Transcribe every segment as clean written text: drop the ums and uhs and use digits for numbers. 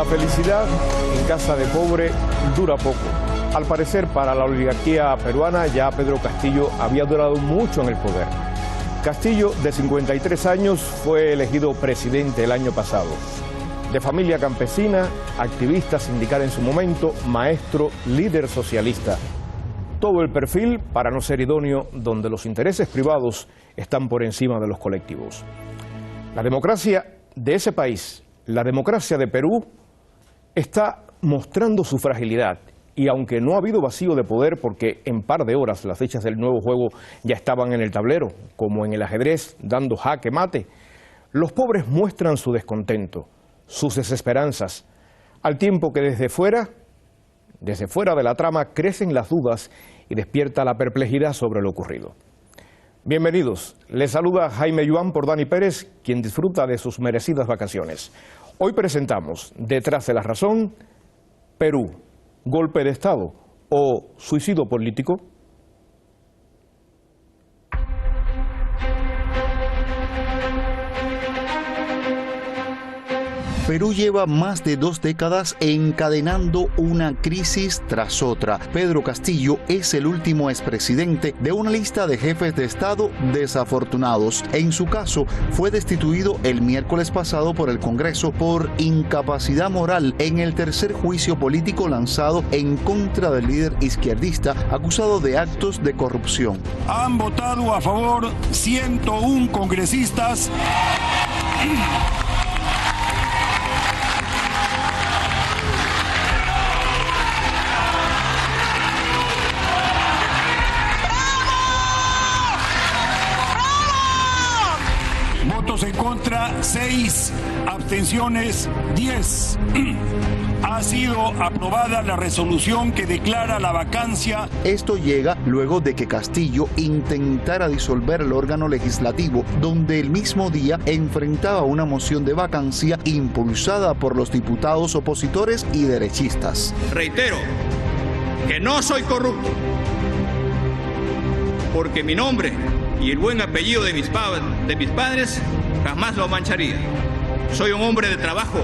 felicidad en casa de pobre dura poco. Al parecer, para la oligarquía peruana, ya Pedro Castillo había durado mucho en el poder. Castillo, de 53 años, fue elegido presidente el año pasado. De familia campesina, activista sindical en su momento, maestro, líder socialista. Todo el perfil para no ser idóneo, donde los intereses privados están por encima de los colectivos. La democracia de ese país, la democracia de Perú, está mostrando su fragilidad. Y aunque no ha habido vacío de poder, porque en par de horas las fichas del nuevo juego ya estaban en el tablero, como en el ajedrez, dando jaque mate, los pobres muestran su descontento, sus desesperanzas, al tiempo que desde fuera de la trama, crecen las dudas y despierta la perplejidad sobre lo ocurrido. Bienvenidos, les saluda Jaime Yuan por Dani Pérez, quien disfruta de sus merecidas vacaciones. Hoy presentamos, detrás de la razón, Perú, golpe de Estado o suicidio político. Perú lleva más de 2 décadas encadenando una crisis tras otra. Pedro Castillo es el último expresidente de una lista de jefes de Estado desafortunados. En su caso, fue destituido el miércoles pasado por el Congreso por incapacidad moral en el tercer juicio político lanzado en contra del líder izquierdista acusado de actos de corrupción. Han votado a favor 101 congresistas. Votos en contra, 6, abstenciones, 10. Ha sido aprobada la resolución que declara la vacancia. Esto llega luego de que Castillo intentara disolver el órgano legislativo, donde el mismo día enfrentaba una moción de vacancia impulsada por los diputados opositores y derechistas. Reitero que no soy corrupto, porque mi nombre y el buen apellido de mis padres jamás lo mancharía. Soy un hombre de trabajo,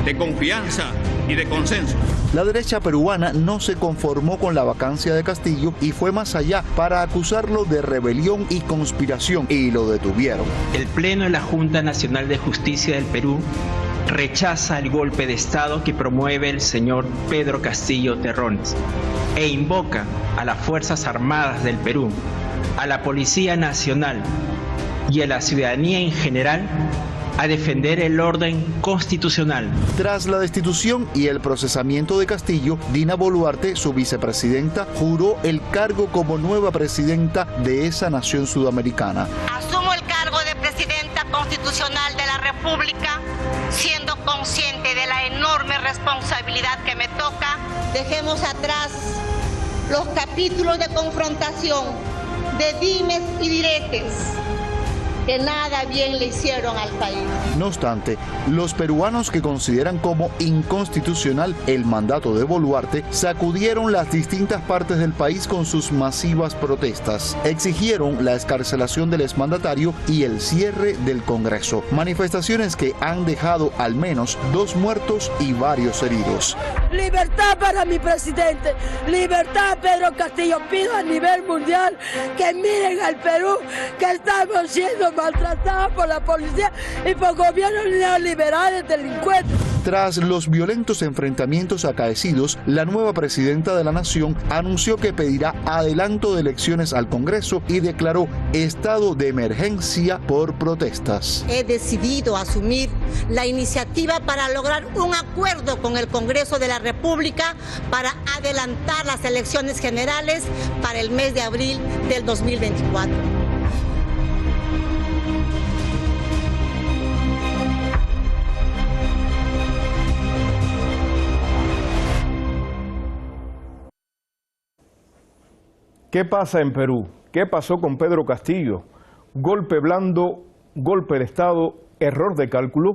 de confianza y de consenso. La derecha peruana no se conformó con la vacancia de Castillo y fue más allá para acusarlo de rebelión y conspiración, y lo detuvieron. El Pleno de la Junta Nacional de Justicia del Perú rechaza el golpe de Estado que promueve el señor Pedro Castillo Terrones e invoca a las Fuerzas Armadas del Perú, a la Policía Nacional y a la ciudadanía en general a defender el orden constitucional. Tras la destitución y el procesamiento de Castillo, Dina Boluarte, su vicepresidenta, juró el cargo como nueva presidenta de esa nación sudamericana. Asumo el cargo de presidenta constitucional de la República, siendo consciente de la enorme responsabilidad que me toca. Dejemos atrás los capítulos de confrontación, de dimes y diretes, que nada bien le hicieron al país. No obstante, los peruanos que consideran como inconstitucional el mandato de Boluarte sacudieron las distintas partes del país con sus masivas protestas. Exigieron la excarcelación del exmandatario y el cierre del Congreso. Manifestaciones que han dejado al menos 2 muertos y varios heridos. Libertad para mi presidente, libertad Pedro Castillo. Pido a nivel mundial que miren al Perú, que estamos siendo maltratados por la policía y por gobiernos neoliberales delincuentes. Tras los violentos enfrentamientos acaecidos, la nueva presidenta de la nación anunció que pedirá adelanto de elecciones al Congreso y declaró estado de emergencia por protestas. He decidido asumir la iniciativa para lograr un acuerdo con el Congreso de la República para adelantar las elecciones generales para el mes de abril del 2024. ¿Qué pasa en Perú? ¿Qué pasó con Pedro Castillo? ¿Golpe blando, golpe de Estado, error de cálculo?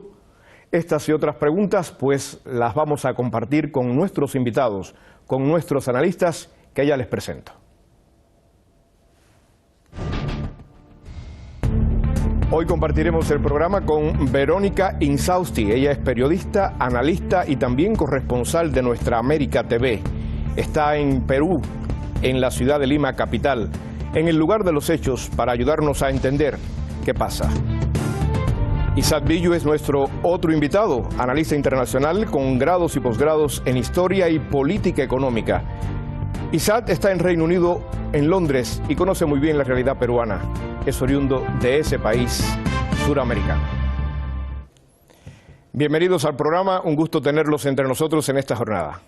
Estas y otras preguntas pues las vamos a compartir con nuestros invitados, con nuestros analistas que ya les presento. Hoy compartiremos el programa con Verónica Insausti. Ella es periodista, analista y también corresponsal de Nuestra América TV. Está en Perú, en la ciudad de Lima, capital, en el lugar de los hechos, para ayudarnos a entender qué pasa. Isaac Billo es nuestro otro invitado, analista internacional con grados y posgrados en historia y política económica. Isaac está en Reino Unido, en Londres, y conoce muy bien la realidad peruana. Es oriundo de ese país suramericano. Bienvenidos al programa, un gusto tenerlos entre nosotros en esta jornada.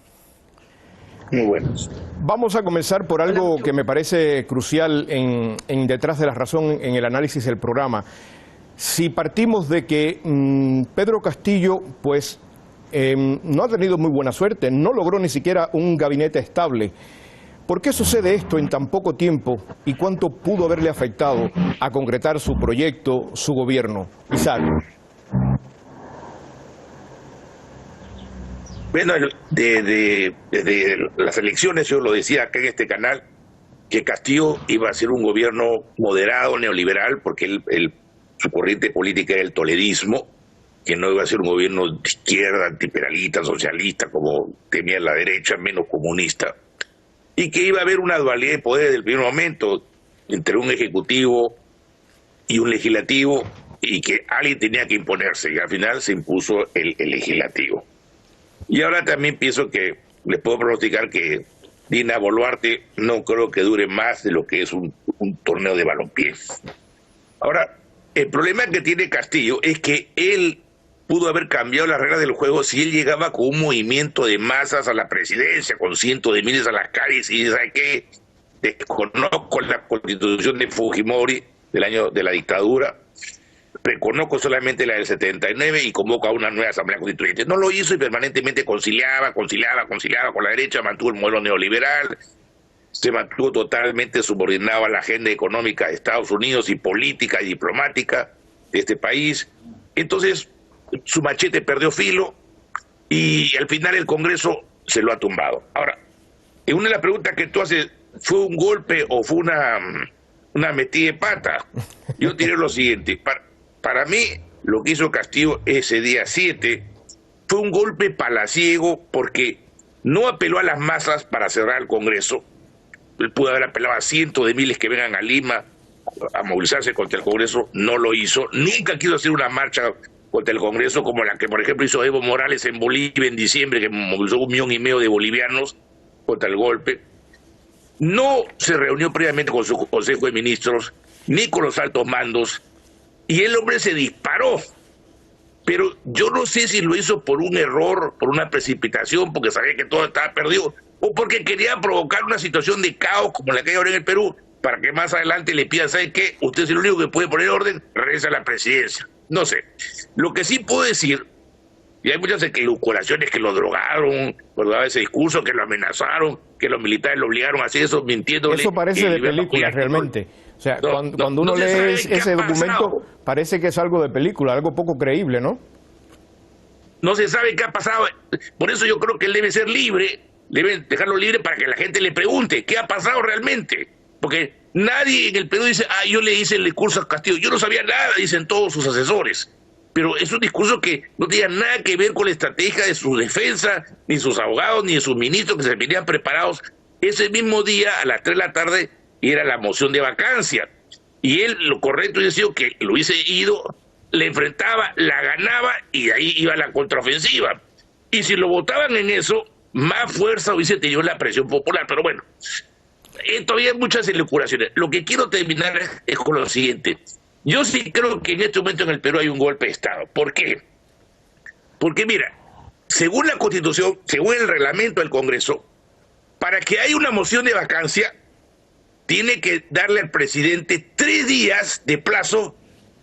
Muy buenos. Vamos a comenzar por algo que me parece crucial en Detrás de la Razón en el análisis del programa. Si partimos de que Pedro Castillo pues no ha tenido muy buena suerte, no logró ni siquiera un gabinete estable, ¿por qué sucede esto en tan poco tiempo y cuánto pudo haberle afectado a concretar su proyecto, su gobierno? Isaac. Bueno, desde las elecciones yo lo decía acá en este canal, que Castillo iba a ser un gobierno moderado, neoliberal, porque su corriente política era el toledismo, que no iba a ser un gobierno de izquierda, antiimperialista, socialista, como temía la derecha, menos comunista, y que iba a haber una dualidad de poder desde el primer momento entre un ejecutivo y un legislativo, y que alguien tenía que imponerse, y al final se impuso el legislativo. Y ahora también pienso que les puedo pronosticar que Dina Boluarte no creo que dure más de lo que es un torneo de balompié. Ahora, el problema que tiene Castillo es que él pudo haber cambiado las reglas del juego si él llegaba con un movimiento de masas a la presidencia, con cientos de miles a las calles, y ¿sabe qué? Desconozco la constitución de Fujimori del año de la dictadura, reconozco solamente la del 79 y convoca a una nueva asamblea constituyente. No lo hizo y permanentemente conciliaba con la derecha, mantuvo el modelo neoliberal, se mantuvo totalmente subordinado a la agenda económica de Estados Unidos y política y diplomática de este país. Entonces, su machete perdió filo y al final el Congreso se lo ha tumbado. Ahora, en una de las preguntas que tú haces, ¿fue un golpe o fue una metida de pata? Yo diré lo siguiente. Para mí, lo que hizo Castillo ese día 7 fue un golpe palaciego porque no apeló a las masas para cerrar el Congreso. Él pudo haber apelado a cientos de miles que vengan a Lima a movilizarse contra el Congreso, no lo hizo. Nunca quiso hacer una marcha contra el Congreso como la que, por ejemplo, hizo Evo Morales en Bolivia en diciembre, que movilizó 1,5 millones de bolivianos contra el golpe. No se reunió previamente con su Consejo de Ministros, ni con los altos mandos, y el hombre se disparó. Pero yo no sé si lo hizo por un error, por una precipitación, porque sabía que todo estaba perdido, o porque quería provocar una situación de caos como la que hay ahora en el Perú, para que más adelante le pidan, ¿sabe qué? Usted es el único que puede poner orden, regresa a la presidencia. No sé. Lo que sí puedo decir, y hay muchas elucubraciones que lo drogaron, ¿verdad? Ese discurso, que lo amenazaron, que los militares lo obligaron a hacer eso, mintiéndole. Eso parece de película, realmente. O sea, cuando uno lee ese documento, parece que es algo de película, algo poco creíble, ¿no? No se sabe qué ha pasado. Por eso yo creo que él debe ser libre, deben dejarlo libre para que la gente le pregunte qué ha pasado realmente. Porque nadie en el Perú dice, yo le hice el discurso a Castillo. Yo no sabía nada, dicen todos sus asesores. Pero es un discurso que no tenía nada que ver con la estrategia de su defensa, ni sus abogados, ni de sus ministros que se venían preparados ese mismo día a las 3 de la tarde, y era la moción de vacancia. Y él, lo correcto hubiese sido que lo hubiese ido, le enfrentaba, la ganaba y de ahí iba la contraofensiva. Y si lo votaban en eso, más fuerza hubiese tenido la presión popular. Pero bueno, todavía hay muchas elucubraciones. Lo que quiero terminar es con lo siguiente. Yo sí creo que en este momento en el Perú hay un golpe de Estado. ¿Por qué? Porque mira, según la Constitución, según el reglamento del Congreso, para que haya una moción de vacancia, tiene que darle al presidente 3 días de plazo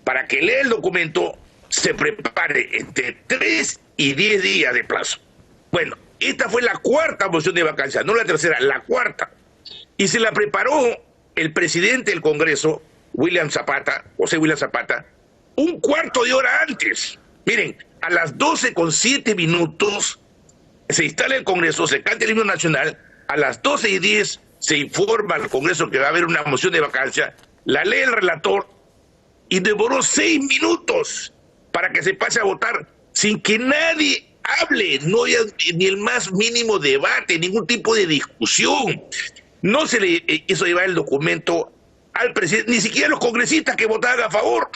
para que lea el documento, se prepare entre 3 y 10 días de plazo. Bueno, esta fue la 4ª moción de vacancia, no la 3ª, la 4ª. Y se la preparó el presidente del Congreso, José William Zapata, un cuarto de hora antes. Miren, a las 12:07 se instala el Congreso, se canta el himno nacional, a las 12:10 se informa al Congreso que va a haber una moción de vacancia, la lee el relator, y demoró 6 minutos para que se pase a votar sin que nadie hable, no haya ni el más mínimo debate, ningún tipo de discusión. No se le hizo llevar el documento al presidente, ni siquiera los congresistas que votaban a favor,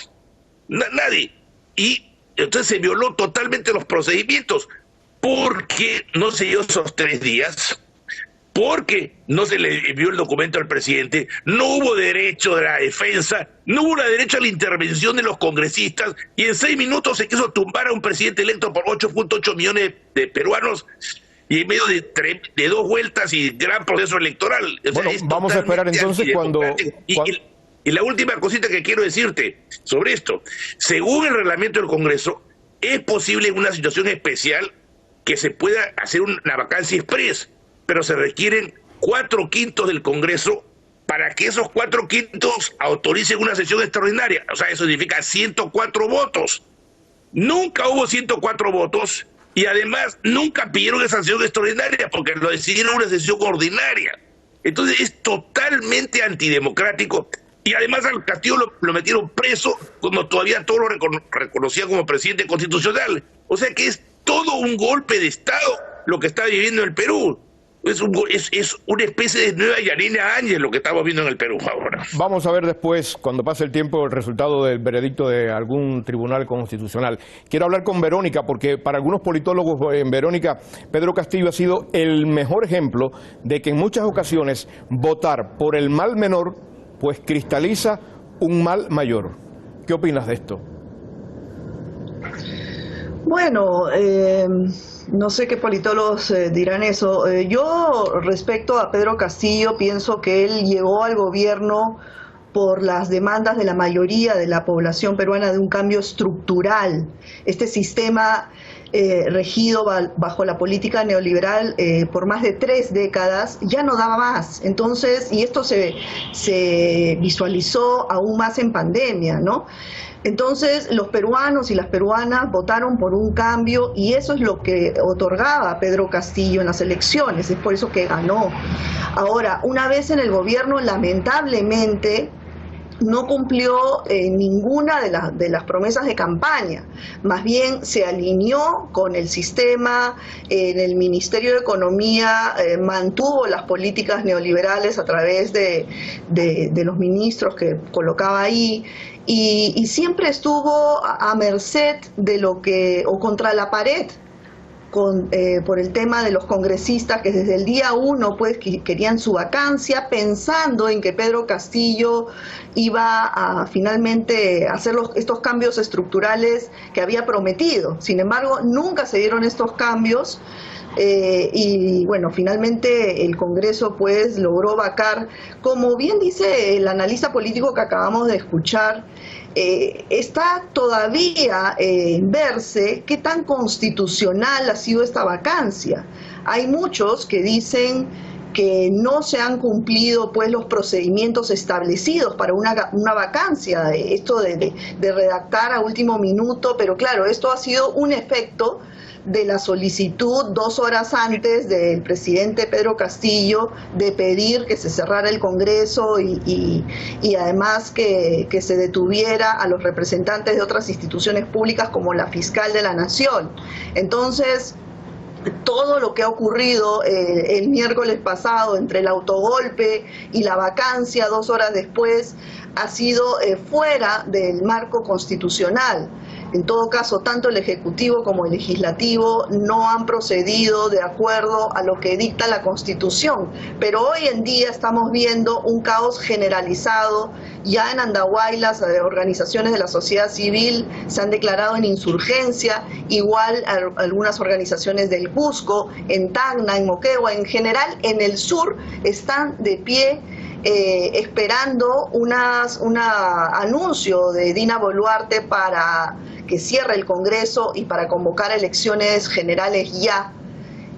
nadie. Y entonces se violó totalmente los procedimientos, porque no se dio esos 3 días, porque no se le envió el documento al presidente, no hubo derecho de la defensa, no hubo derecho a la intervención de los congresistas, y en 6 minutos se quiso tumbar a un presidente electo por 8.8 millones de peruanos, y en medio de 2 vueltas y gran proceso electoral. O sea, bueno, vamos a esperar entonces cuando... Y la última cosita que quiero decirte sobre esto, según el reglamento del Congreso, es posible en una situación especial que se pueda hacer una vacancia express, pero se requieren 4/5 del Congreso para que esos 4/5 autoricen una sesión extraordinaria. O sea, eso significa 104 votos. Nunca hubo 104 votos y además nunca pidieron esa sesión extraordinaria porque lo decidieron una sesión ordinaria. Entonces es totalmente antidemocrático. Y además al Castillo lo metieron preso cuando todavía todos lo reconocían como presidente constitucional. O sea que es todo un golpe de Estado lo que está viviendo el Perú. Es una especie de nueva Yanina Áñez lo que estamos viendo en el Perú ahora. Vamos a ver después, cuando pase el tiempo, el resultado del veredicto de algún tribunal constitucional. Quiero hablar con Verónica, porque para algunos politólogos en Verónica, Pedro Castillo ha sido el mejor ejemplo de que en muchas ocasiones votar por el mal menor pues cristaliza un mal mayor. ¿Qué opinas de esto? Bueno, no sé qué politólogos dirán eso. Yo respecto a Pedro Castillo pienso que él llegó al gobierno por las demandas de la mayoría de la población peruana de un cambio estructural. Este sistema regido bajo la política neoliberal por más de 3 décadas ya no daba más. Entonces, y esto se visualizó aún más en pandemia, ¿no? Entonces los peruanos y las peruanas votaron por un cambio y eso es lo que otorgaba a Pedro Castillo en las elecciones, es por eso que ganó. Ahora, una vez en el gobierno, lamentablemente no cumplió ninguna de las promesas de campaña, más bien se alineó con el sistema. En el Ministerio de Economía mantuvo las políticas neoliberales a través de los ministros que colocaba ahí. Y siempre estuvo a merced de lo que, o contra la pared, por el tema de los congresistas que desde el día 1 pues querían su vacancia, pensando en que Pedro Castillo iba a finalmente hacer estos cambios estructurales que había prometido. Sin embargo, nunca se dieron estos cambios. Y bueno, finalmente el Congreso pues logró vacar, como bien dice el analista político que acabamos de escuchar, está todavía en verse qué tan constitucional ha sido esta vacancia. Hay muchos que dicen que no se han cumplido pues los procedimientos establecidos para una vacancia, esto de redactar a último minuto, pero claro, esto ha sido un efecto de la solicitud 2 horas antes del presidente Pedro Castillo de pedir que se cerrara el Congreso y además que se detuviera a los representantes de otras instituciones públicas como la fiscal de la Nación. Entonces, todo lo que ha ocurrido el miércoles pasado entre el autogolpe y la vacancia 2 horas después ha sido fuera del marco constitucional. En todo caso, tanto el Ejecutivo como el Legislativo no han procedido de acuerdo a lo que dicta la Constitución. Pero hoy en día estamos viendo un caos generalizado. Ya en Andahuaylas, organizaciones de la sociedad civil se han declarado en insurgencia, igual algunas organizaciones del Cusco, en Tacna, en Moquegua, en general en el sur están de pie esperando un anuncio de Dina Boluarte para que cierre el Congreso y para convocar elecciones generales ya.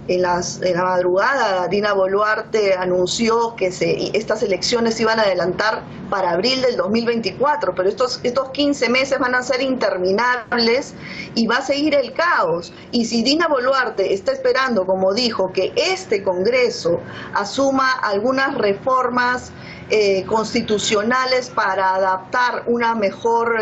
En la madrugada, Dina Boluarte anunció que estas elecciones iban a adelantar para abril del 2024, pero estos 15 meses van a ser interminables y va a seguir el caos. Y si Dina Boluarte está esperando, como dijo, que este Congreso asuma algunas reformas constitucionales para adaptar una mejor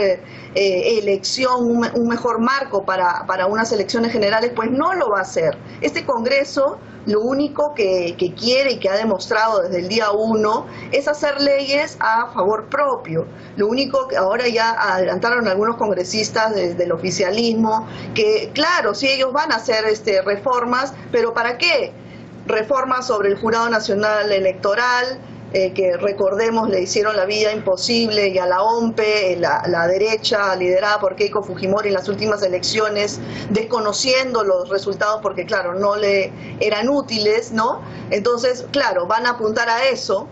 elección, un mejor marco para unas elecciones generales, pues no lo va a hacer. Este Congreso lo único que quiere y que ha demostrado desde el día 1 es hacer leyes a favor propio. Lo único que ahora ya adelantaron algunos congresistas del oficialismo, que claro, sí, ellos van a hacer reformas, pero ¿para qué? Reformas sobre el Jurado Nacional Electoral, que recordemos le hicieron la vida imposible, y a la OMPE, la derecha liderada por Keiko Fujimori en las últimas elecciones, desconociendo los resultados porque claro, no le eran útiles, ¿no? Entonces, claro, van a apuntar a eso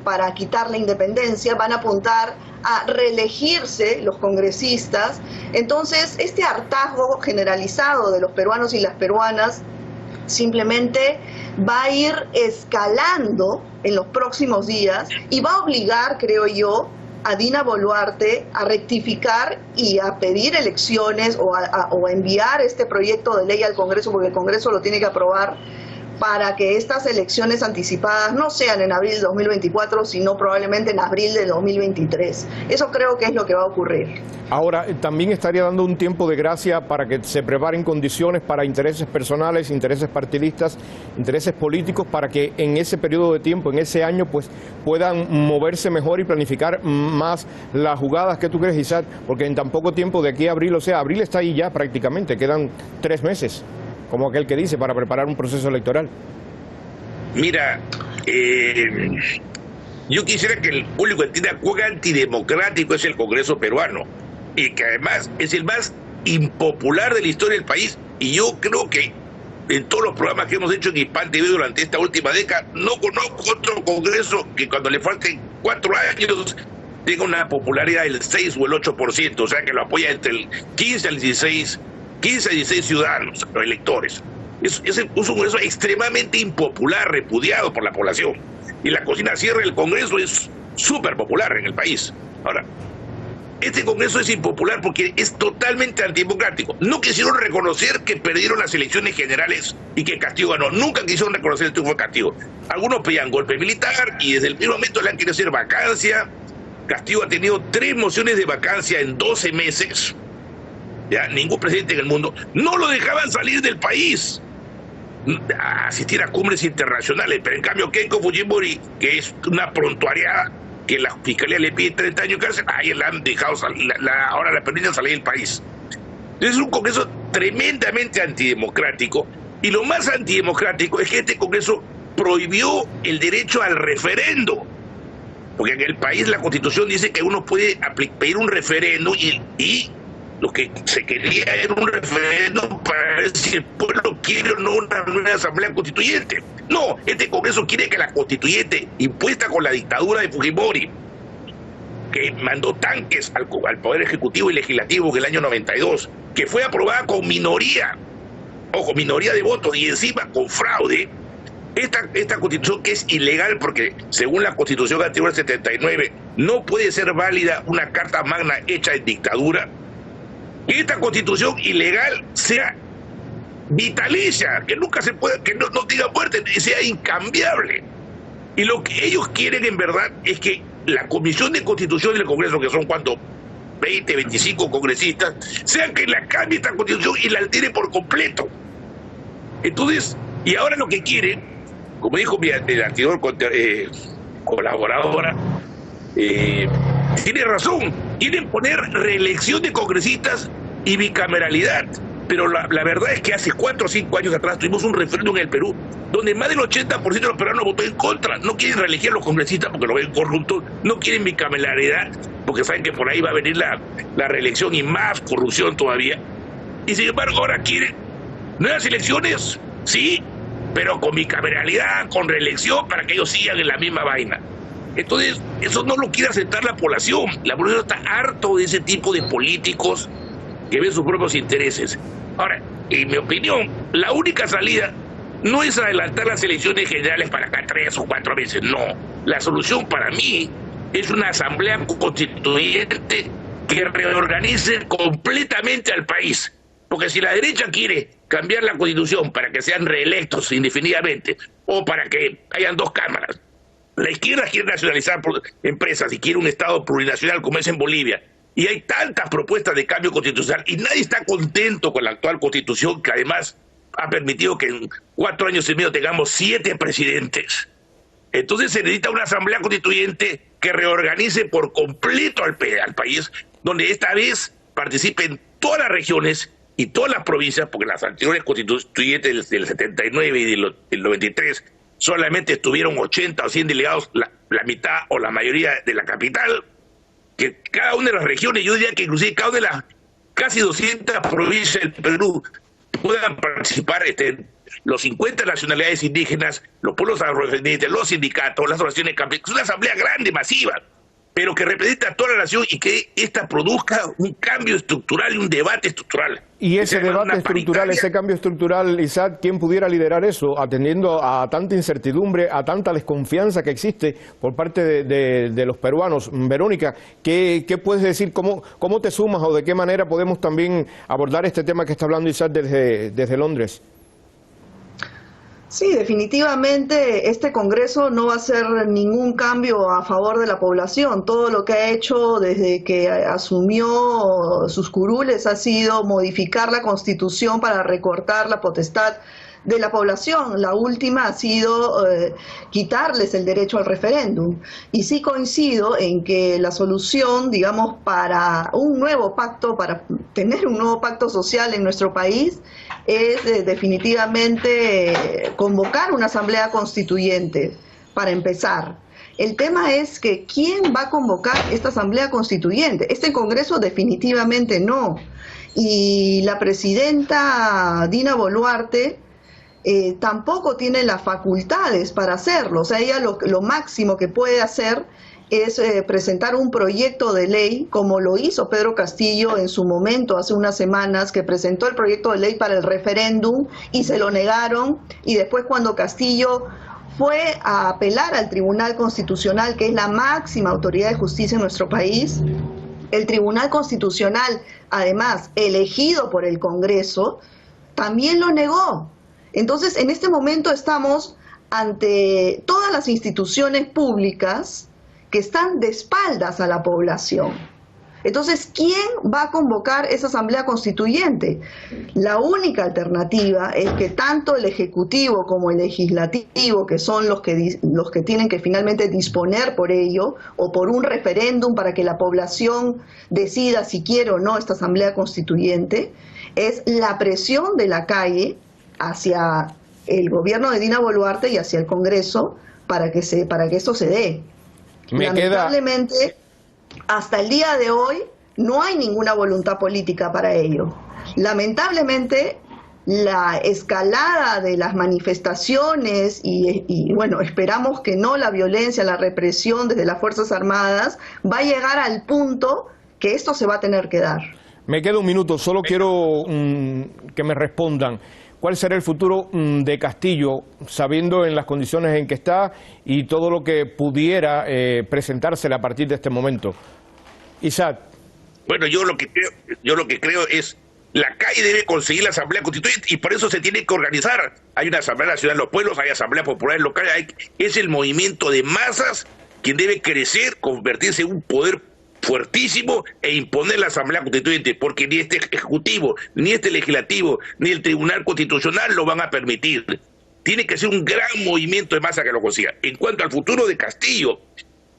para quitar la independencia, van a apuntar a reelegirse los congresistas. Entonces, este hartazgo generalizado de los peruanos y las peruanas simplemente va a ir escalando en los próximos días y va a obligar, creo yo, a Dina Boluarte a rectificar y a pedir elecciones o a enviar este proyecto de ley al Congreso, porque el Congreso lo tiene que aprobar, para que estas elecciones anticipadas no sean en abril de 2024, sino probablemente en abril de 2023. Eso creo que es lo que va a ocurrir. Ahora, también estaría dando un tiempo de gracia para que se preparen condiciones para intereses personales, intereses partidistas, intereses políticos, para que en ese periodo de tiempo, en ese año, pues puedan moverse mejor y planificar más las jugadas. ¿Qué tú crees, Isaac? Porque en tan poco tiempo de aquí a abril, o sea, abril está ahí ya prácticamente, quedan 3 meses. Como aquel que dice, para preparar un proceso electoral. Mira, yo quisiera que el público entienda cuán antidemocrático es el Congreso peruano, y que además es el más impopular de la historia del país. Y yo creo que en todos los programas que hemos hecho en Hispan TV durante esta última década, no conozco otro Congreso que cuando le falten 4 años tenga una popularidad del 6 o el 8%, o sea que lo apoya entre el 15 al 16 ciudadanos o electores. Es un Congreso extremadamente impopular, repudiado por la población. Y la cocina cierre del Congreso es súper popular en el país. Ahora, este Congreso es impopular porque es totalmente antidemocrático. No quisieron reconocer que perdieron las elecciones generales y que Castillo ganó. Nunca quisieron reconocer el triunfo de Castillo. Algunos pedían golpe militar y desde el primer momento le han querido hacer vacancia. Castillo ha tenido 3 mociones de vacancia en 12 meses. Ya, ningún presidente en el mundo. No lo dejaban salir del país a asistir a cumbres internacionales, pero en cambio Keiko Fujimori, que es una prontuariada que la fiscalía le pide 30 años de cárcel, ahí la han dejado ahora la permiten salir del país. Entonces es un Congreso tremendamente antidemocrático, y lo más antidemocrático es que este Congreso prohibió el derecho al referendo, porque en el país la Constitución dice que uno puede pedir un referendo y lo que se quería era un referéndum para ver si el pueblo quiere o no una nueva asamblea constituyente. No, este Congreso quiere que la constituyente, impuesta con la dictadura de Fujimori, que mandó tanques al Poder Ejecutivo y Legislativo en el año 92, que fue aprobada con minoría, ojo, minoría de votos, y encima con fraude, esta constitución, que es ilegal porque según la Constitución anterior del 79 no puede ser válida una carta magna hecha en dictadura, que esta constitución ilegal sea vitalicia, que nunca se pueda, que no diga muerte, sea incambiable. Y lo que ellos quieren en verdad es que la Comisión de Constitución del Congreso, que son cuánto, 20, 25 congresistas, sean que la cambie esta constitución y la altere por completo. Entonces, y ahora lo que quieren, como dijo mi anterior colaboradora, tiene razón, quieren poner reelección de congresistas y bicameralidad, pero la verdad es que hace 4 o 5 años atrás tuvimos un referéndum en el Perú donde más del 80% de los peruanos votó en contra. No quieren reelegir a los congresistas porque lo ven corruptos, no quieren bicameralidad porque saben que por ahí va a venir la reelección y más corrupción todavía, y sin embargo ahora quieren nuevas elecciones, sí, pero con bicameralidad, con reelección, para que ellos sigan en la misma vaina. Entonces, eso no lo quiere aceptar la población. La población está harto de ese tipo de políticos que ven sus propios intereses. Ahora, en mi opinión, la única salida no es adelantar las elecciones generales para acá 3 o 4 meses, no. La solución para mí es una asamblea constituyente que reorganice completamente al país. Porque si la derecha quiere cambiar la constitución para que sean reelectos indefinidamente o para que hayan 2 cámaras, La izquierda quiere nacionalizar empresas y quiere un Estado plurinacional como es en Bolivia. Y hay tantas propuestas de cambio constitucional y nadie está contento con la actual constitución, que además ha permitido que en 4 años y medio tengamos 7 presidentes. Entonces se necesita una asamblea constituyente que reorganice por completo al país, donde esta vez participen todas las regiones y todas las provincias, porque las anteriores constituyentes del 79 y del 93 solamente estuvieron 80 o 100 delegados, la mitad o la mayoría de la capital, que cada una de las regiones, yo diría que inclusive cada una de las casi 200 provincias del Perú puedan participar, los 50 nacionalidades indígenas, los pueblos afrodescendientes, los sindicatos, las organizaciones campesinas. Es una asamblea grande, masiva, pero que representa a toda la nación y que ésta produzca un cambio estructural y un debate estructural. Y ese debate estructural, ese cambio estructural, Isaac, ¿quién pudiera liderar eso, atendiendo a tanta incertidumbre, a tanta desconfianza que existe por parte de los peruanos? Verónica, ¿qué puedes decir? ¿Cómo te sumas o de qué manera podemos también abordar este tema que está hablando Isaac desde Londres? Sí, definitivamente este Congreso no va a hacer ningún cambio a favor de la población. Todo lo que ha hecho desde que asumió sus curules ha sido modificar la Constitución para recortar la potestad de la población. La última ha sido quitarles el derecho al referéndum. Y sí coincido en que la solución, digamos, para un nuevo pacto, para tener un nuevo pacto social en nuestro país, es definitivamente convocar una asamblea constituyente, para empezar. El tema es que ¿quién va a convocar esta asamblea constituyente? Este Congreso definitivamente no. Y la presidenta Dina Boluarte tampoco tiene las facultades para hacerlo. O sea, ella lo máximo que puede hacer es presentar un proyecto de ley, como lo hizo Pedro Castillo en su momento, hace unas semanas, que presentó el proyecto de ley para el referéndum y se lo negaron, y después cuando Castillo fue a apelar al Tribunal Constitucional, que es la máxima autoridad de justicia en nuestro país, el Tribunal Constitucional, además elegido por el Congreso, también lo negó. Entonces, en este momento estamos ante todas las instituciones públicas que están de espaldas a la población. Entonces, ¿quién va a convocar esa asamblea constituyente? La única alternativa es que tanto el Ejecutivo como el Legislativo, que son los que tienen que finalmente disponer por ello, o por un referéndum para que la población decida si quiere o no esta asamblea constituyente, es la presión de la calle hacia el gobierno de Dina Boluarte y hacia el Congreso para que esto se dé. Lamentablemente, hasta el día de hoy no hay ninguna voluntad política para ello. Lamentablemente, la escalada de las manifestaciones y bueno, esperamos que no la violencia, la represión desde las Fuerzas Armadas va a llegar al punto que esto se va a tener que dar. Me queda un minuto, solo quiero que me respondan. ¿Cuál será el futuro de Castillo, sabiendo en las condiciones en que está y todo lo que pudiera presentársele a partir de este momento? Isaac. Bueno, yo lo que creo es la calle debe conseguir la asamblea constituyente y por eso se tiene que organizar. Hay una asamblea nacional de los pueblos, hay asambleas populares locales, es el movimiento de masas quien debe crecer, convertirse en un poder fuertísimo e imponer la asamblea constituyente, porque ni este ejecutivo, ni este legislativo, ni el Tribunal Constitucional lo van a permitir. Tiene que ser un gran movimiento de masa que lo consiga. En cuanto al futuro de Castillo,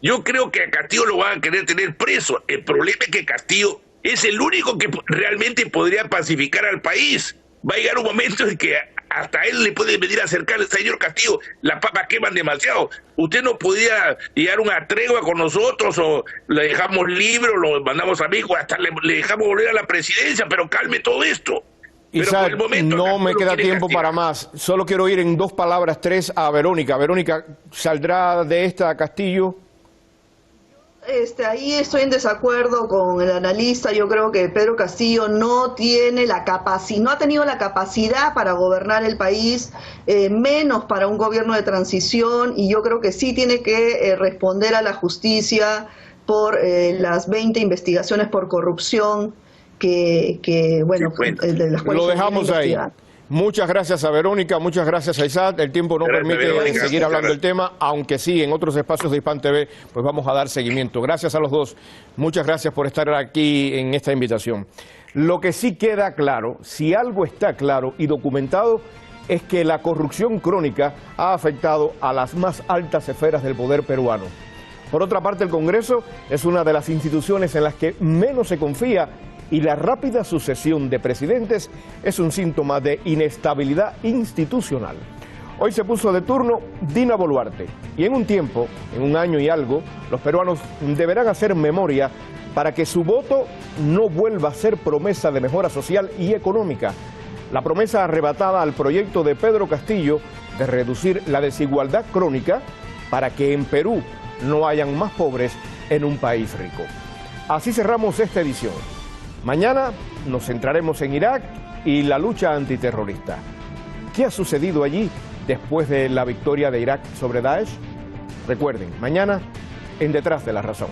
yo creo que a Castillo lo van a querer tener preso. El problema es que Castillo es el único que realmente podría pacificar al país. Va a llegar un momento en que hasta él le puede venir a acercar, señor Castillo, las papas queman demasiado. Usted no podía llegar a una tregua con nosotros, o le dejamos libre, o lo mandamos a México, hasta le dejamos volver a la presidencia, pero calme todo esto. Isaac, no me queda tiempo para más. Solo quiero ir en 2 palabras, 3 a Verónica. Verónica, ¿saldrá de esta Castillo? Ahí estoy en desacuerdo con el analista. Yo creo que Pedro Castillo no tiene no ha tenido la capacidad para gobernar el país, menos para un gobierno de transición, y yo creo que sí tiene que responder a la justicia por las 20 investigaciones por corrupción de las cuales lo dejamos ahí. Muchas gracias a Verónica, muchas gracias a Isaac. El tiempo no permite seguir hablando del tema, aunque sí, en otros espacios de Hispan TV, pues vamos a dar seguimiento. Gracias a los dos. Muchas gracias por estar aquí en esta invitación. Lo que sí queda claro, si algo está claro y documentado, es que la corrupción crónica ha afectado a las más altas esferas del poder peruano. Por otra parte, el Congreso es una de las instituciones en las que menos se confía y la rápida sucesión de presidentes es un síntoma de inestabilidad institucional. Hoy se puso de turno Dina Boluarte y en un tiempo, en un año y algo, los peruanos deberán hacer memoria para que su voto no vuelva a ser promesa de mejora social y económica. La promesa arrebatada al proyecto de Pedro Castillo de reducir la desigualdad crónica para que en Perú no hayan más pobres en un país rico. Así cerramos esta edición. Mañana nos centraremos en Irak y la lucha antiterrorista. ¿Qué ha sucedido allí después de la victoria de Irak sobre Daesh? Recuerden, mañana en Detrás de la Razón.